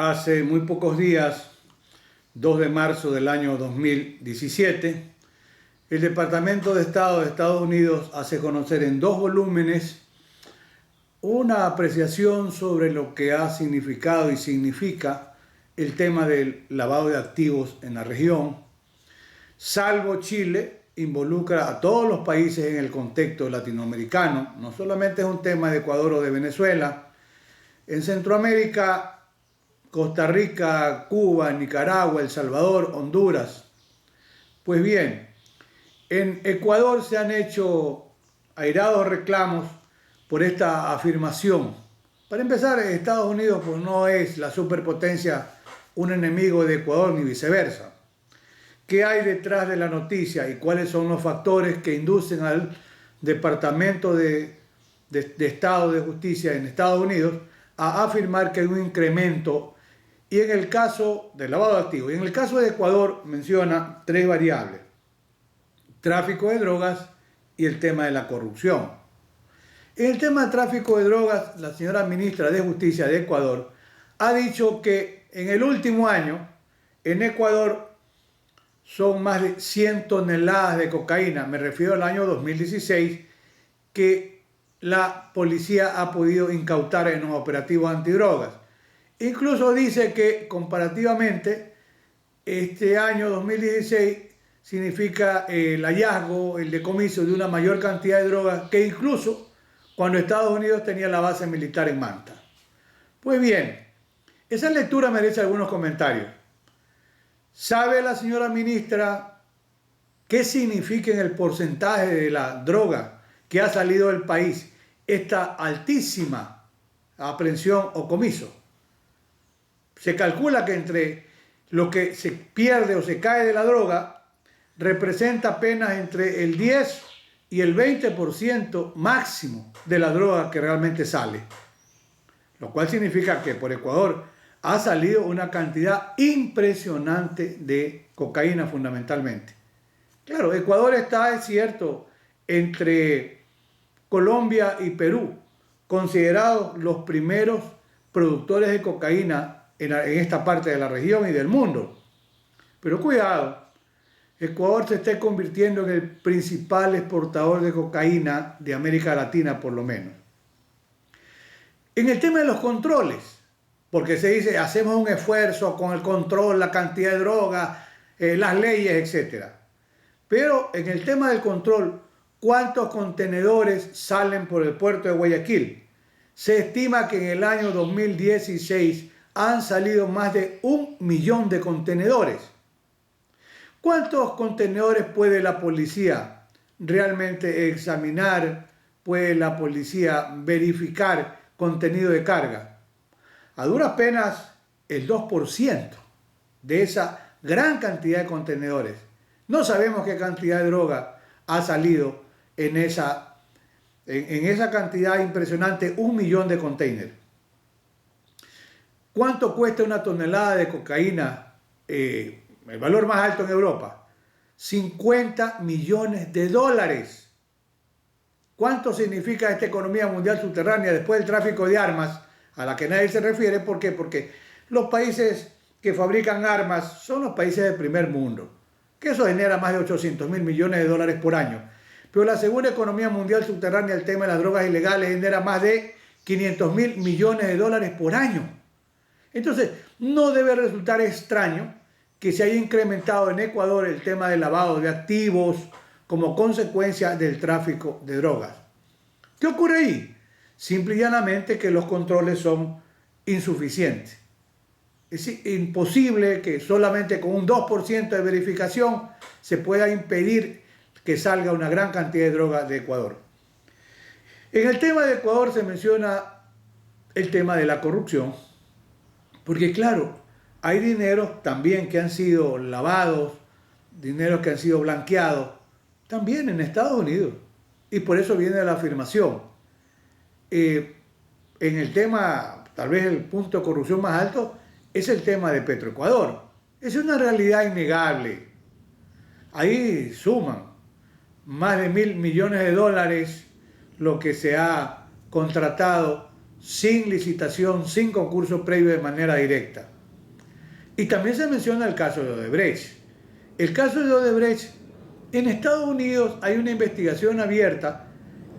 Hace muy pocos días, 2 de marzo del año 2017, el Departamento de Estado de Estados Unidos hace conocer en 2 volúmenes una apreciación sobre lo que ha significado y significa el tema del lavado de activos en la región. Salvo Chile, involucra a todos los países en el contexto latinoamericano. No solamente es un tema de Ecuador o de Venezuela. En Centroamérica, Costa Rica, Cuba, Nicaragua, El Salvador, Honduras. Pues bien, en Ecuador se han hecho airados reclamos por esta afirmación. Para empezar, Estados Unidos pues, no es la superpotencia un enemigo de Ecuador ni viceversa. ¿Qué hay detrás de la noticia y cuáles son los factores que inducen al Departamento de Estado de Justicia en Estados Unidos a afirmar que hay un incremento? Y en el caso del lavado de activos, y en el caso de Ecuador menciona 3 variables: tráfico de drogas y el tema de la corrupción. En el tema del tráfico de drogas, la señora ministra de Justicia de Ecuador ha dicho que en el último año en Ecuador son más de 100 toneladas de cocaína, me refiero al año 2016, que la policía ha podido incautar en los operativos antidrogas. Incluso dice que comparativamente este año 2016 significa el hallazgo, el decomiso de una mayor cantidad de drogas que incluso cuando Estados Unidos tenía la base militar en Manta. Pues bien, esa lectura merece algunos comentarios. ¿Sabe la señora ministra qué significa en el porcentaje de la droga que ha salido del país esta altísima aprehensión o comiso? Se calcula que entre lo que se pierde o se cae de la droga representa apenas entre el 10 y el 20% máximo de la droga que realmente sale. Lo cual significa que por Ecuador ha salido una cantidad impresionante de cocaína fundamentalmente. Claro, Ecuador está, es cierto, entre Colombia y Perú, considerados los primeros productores de cocaína en esta parte de la región y del mundo. Pero cuidado, Ecuador se está convirtiendo en el principal exportador de cocaína de América Latina, por lo menos. En el tema de los controles, porque se dice, hacemos un esfuerzo con el control, la cantidad de droga, las leyes, etc. Pero en el tema del control, ¿cuántos contenedores salen por el puerto de Guayaquil? Se estima que en el año 2016 han salido más de 1 millón de contenedores. ¿Cuántos contenedores puede la policía realmente examinar? ¿Puede la policía verificar contenido de carga? A duras penas el 2% de esa gran cantidad de contenedores. No sabemos qué cantidad de droga ha salido en esa cantidad impresionante, 1 millón de containers. ¿Cuánto cuesta una tonelada de cocaína? El valor más alto en Europa, 50 millones de dólares. ¿Cuánto significa esta economía mundial subterránea después del tráfico de armas, a la que nadie se refiere? ¿Por qué? Porque los países que fabrican armas son los países del primer mundo, que eso genera más de 800.000 millones de dólares por año. Pero la segunda economía mundial subterránea, el tema de las drogas ilegales, genera más de 500.000 millones de dólares por año. Entonces, no debe resultar extraño que se haya incrementado en Ecuador el tema del lavado de activos como consecuencia del tráfico de drogas. ¿Qué ocurre ahí? Simple y llanamente que los controles son insuficientes. Es imposible que solamente con un 2% de verificación se pueda impedir que salga una gran cantidad de droga de Ecuador. En el tema de Ecuador se menciona el tema de la corrupción, porque claro, hay dineros también que han sido lavados, dineros que han sido blanqueados, también en Estados Unidos. Y por eso viene la afirmación. En el tema, tal vez el punto de corrupción más alto, es el tema de Petroecuador. Es una realidad innegable. Ahí suman más de 1.000 millones de dólares lo que se ha contratado sin licitación, sin concurso previo de manera directa. Y también se menciona el caso de Odebrecht. El caso de Odebrecht, en Estados Unidos hay una investigación abierta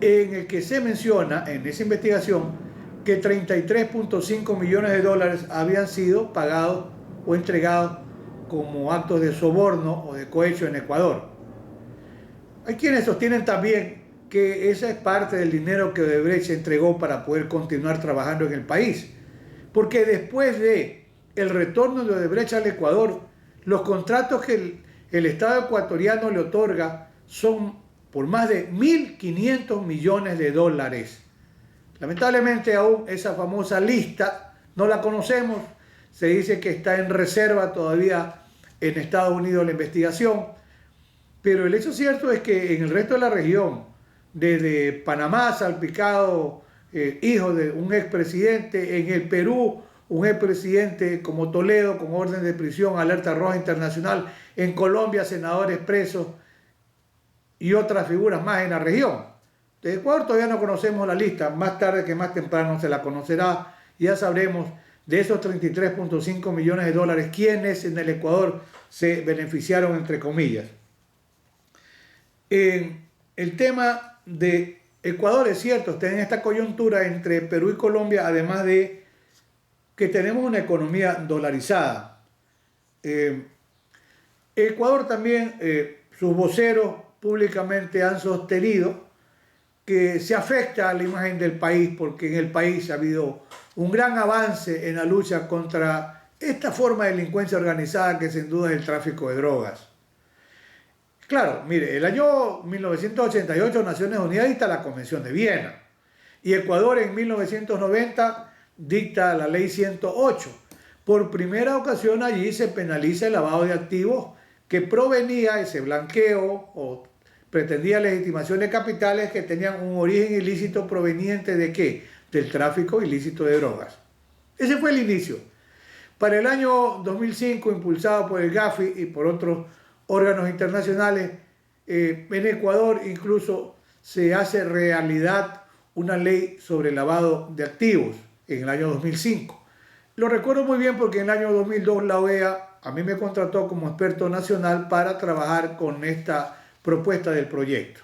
en el que se menciona, en esa investigación, que 33.5 millones de dólares habían sido pagados o entregados como actos de soborno o de cohecho en Ecuador. Hay quienes sostienen también que esa es parte del dinero que Odebrecht entregó para poder continuar trabajando en el país, porque después de el retorno de Odebrecht al Ecuador, los contratos que el Estado ecuatoriano le otorga son por más de 1.500 millones de dólares. Lamentablemente aún esa famosa lista no la conocemos, se dice que está en reserva todavía en Estados Unidos la investigación, pero el hecho cierto es que en el resto de la región, desde Panamá, salpicado, hijo de un expresidente, en el Perú, un expresidente como Toledo con orden de prisión, alerta roja internacional, en Colombia senadores presos y otras figuras más en la región. De Ecuador todavía no conocemos la lista, más tarde que más temprano se la conocerá y ya sabremos de esos 33.5 millones de dólares quiénes en el Ecuador se beneficiaron entre comillas. El tema de Ecuador es cierto, está en esta coyuntura entre Perú y Colombia, además de que tenemos una economía dolarizada. Ecuador también, sus voceros públicamente han sostenido que se afecta a la imagen del país porque en el país ha habido un gran avance en la lucha contra esta forma de delincuencia organizada que sin duda es el tráfico de drogas. Claro, mire, el año 1988 Naciones Unidas dicta la Convención de Viena y Ecuador en 1990 dicta la Ley 108. Por primera ocasión allí se penaliza el lavado de activos que provenía ese blanqueo o pretendía legitimación de capitales que tenían un origen ilícito proveniente ¿de qué? Del tráfico ilícito de drogas. Ese fue el inicio. Para el año 2005, impulsado por el GAFI y por otros órganos internacionales, en Ecuador incluso se hace realidad una ley sobre lavado de activos en el año 2005. Lo recuerdo muy bien porque en el año 2002 la OEA a mí me contrató como experto nacional para trabajar con esta propuesta del proyecto.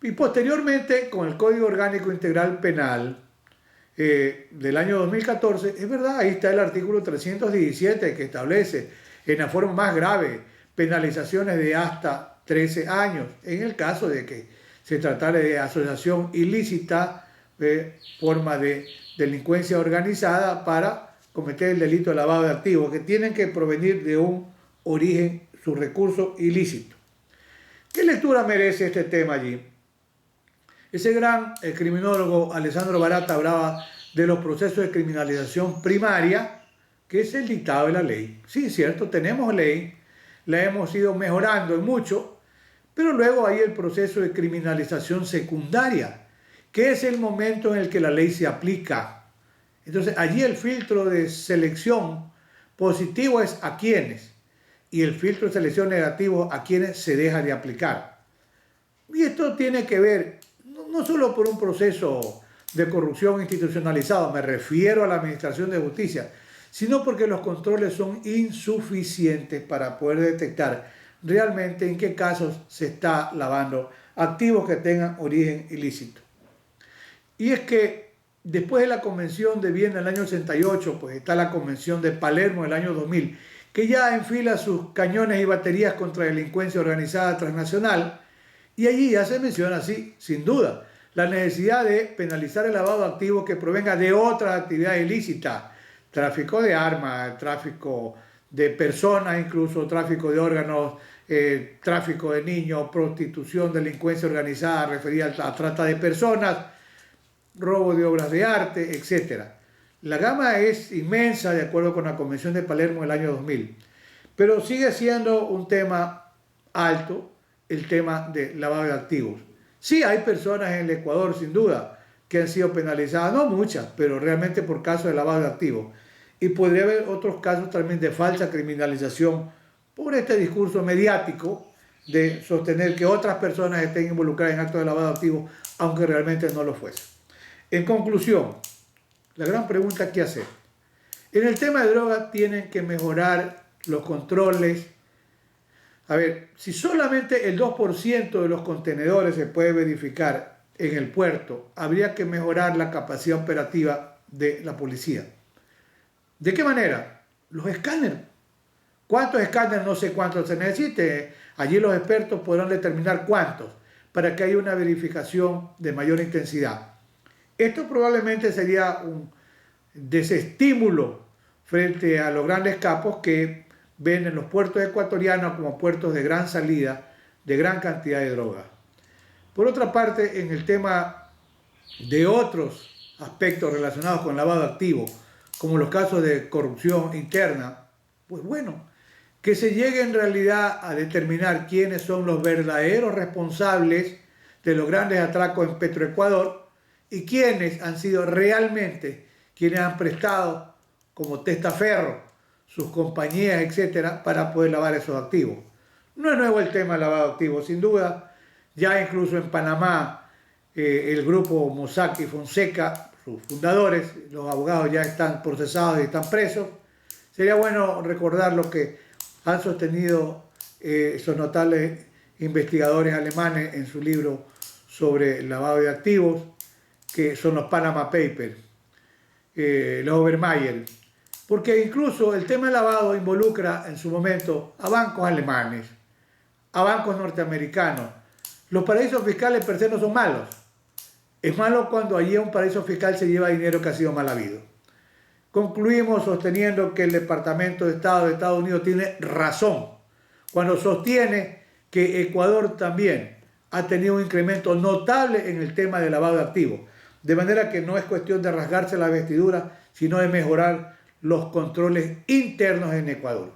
Y posteriormente, con el Código Orgánico Integral Penal del año 2014, es verdad, ahí está el artículo 317 que establece en la forma más grave penalizaciones de hasta 13 años, en el caso de que se tratara de asociación ilícita, forma de delincuencia organizada para cometer el delito de lavado de activos, que tienen que provenir de un origen, su recurso ilícito. ¿Qué lectura merece este tema allí? Ese gran criminólogo Alessandro Barata hablaba de los procesos de criminalización primaria, que es el dictado de la ley. Sí, cierto, tenemos ley, la hemos ido mejorando en mucho, pero luego hay el proceso de criminalización secundaria, que es el momento en el que la ley se aplica. Entonces, allí el filtro de selección positivo es a quiénes, y el filtro de selección negativo a quienes se deja de aplicar. Y esto tiene que ver no solo por un proceso de corrupción institucionalizado, me refiero a la Administración de Justicia, sino porque los controles son insuficientes para poder detectar realmente en qué casos se está lavando activos que tengan origen ilícito. Y es que después de la Convención de Viena del año 88, pues está la Convención de Palermo del año 2000, que ya enfila sus cañones y baterías contra la delincuencia organizada transnacional, y allí ya se menciona, sí, sin duda, la necesidad de penalizar el lavado de activos que provenga de otras actividades ilícitas, tráfico de armas, tráfico de personas, incluso tráfico de órganos, tráfico de niños, prostitución, delincuencia organizada referida a trata de personas, robo de obras de arte, etc. La gama es inmensa de acuerdo con la Convención de Palermo del año 2000, pero sigue siendo un tema alto el tema de lavado de activos. Sí, hay personas en el Ecuador, sin duda, que han sido penalizadas, no muchas, pero realmente por casos de lavado de activos. Y podría haber otros casos también de falsa criminalización por este discurso mediático de sostener que otras personas estén involucradas en actos de lavado de activos, aunque realmente no lo fuese. En conclusión, La gran pregunta, ¿qué hacer? En el tema de droga tienen que mejorar los controles. A ver, si solamente el 2% de los contenedores se puede verificar en el puerto, habría que mejorar la capacidad operativa de la policía. ¿De qué manera? Los escáneres. ¿Cuántos escáneres? No sé cuántos se necesite. Allí los expertos podrán determinar cuántos para que haya una verificación de mayor intensidad. Esto probablemente sería un desestímulo frente a los grandes capos que ven en los puertos ecuatorianos como puertos de gran salida, de gran cantidad de droga. Por otra parte, en el tema de otros aspectos relacionados con lavado de activos, como los casos de corrupción interna, pues bueno, que se llegue en realidad a determinar quiénes son los verdaderos responsables de los grandes atracos en Petroecuador y quiénes han sido realmente quienes han prestado como testaferro sus compañías, etcétera, para poder lavar esos activos. No es nuevo el tema del lavado de activos, sin duda. Ya incluso en Panamá, el grupo Mossack y Fonseca, sus fundadores, los abogados ya están procesados y están presos. Sería bueno recordar lo que han sostenido esos notables investigadores alemanes en su libro sobre el lavado de activos, que son los Panama Papers, los Obermayr, porque incluso el tema del lavado involucra en su momento a bancos alemanes, a bancos norteamericanos. Los paraísos fiscales per se no son malos. Es malo cuando allí a un paraíso fiscal se lleva dinero que ha sido mal habido. Concluimos sosteniendo que el Departamento de Estado de Estados Unidos tiene razón cuando sostiene que Ecuador también ha tenido un incremento notable en el tema del lavado de activos. De manera que no es cuestión de rasgarse la vestidura, sino de mejorar los controles internos en Ecuador.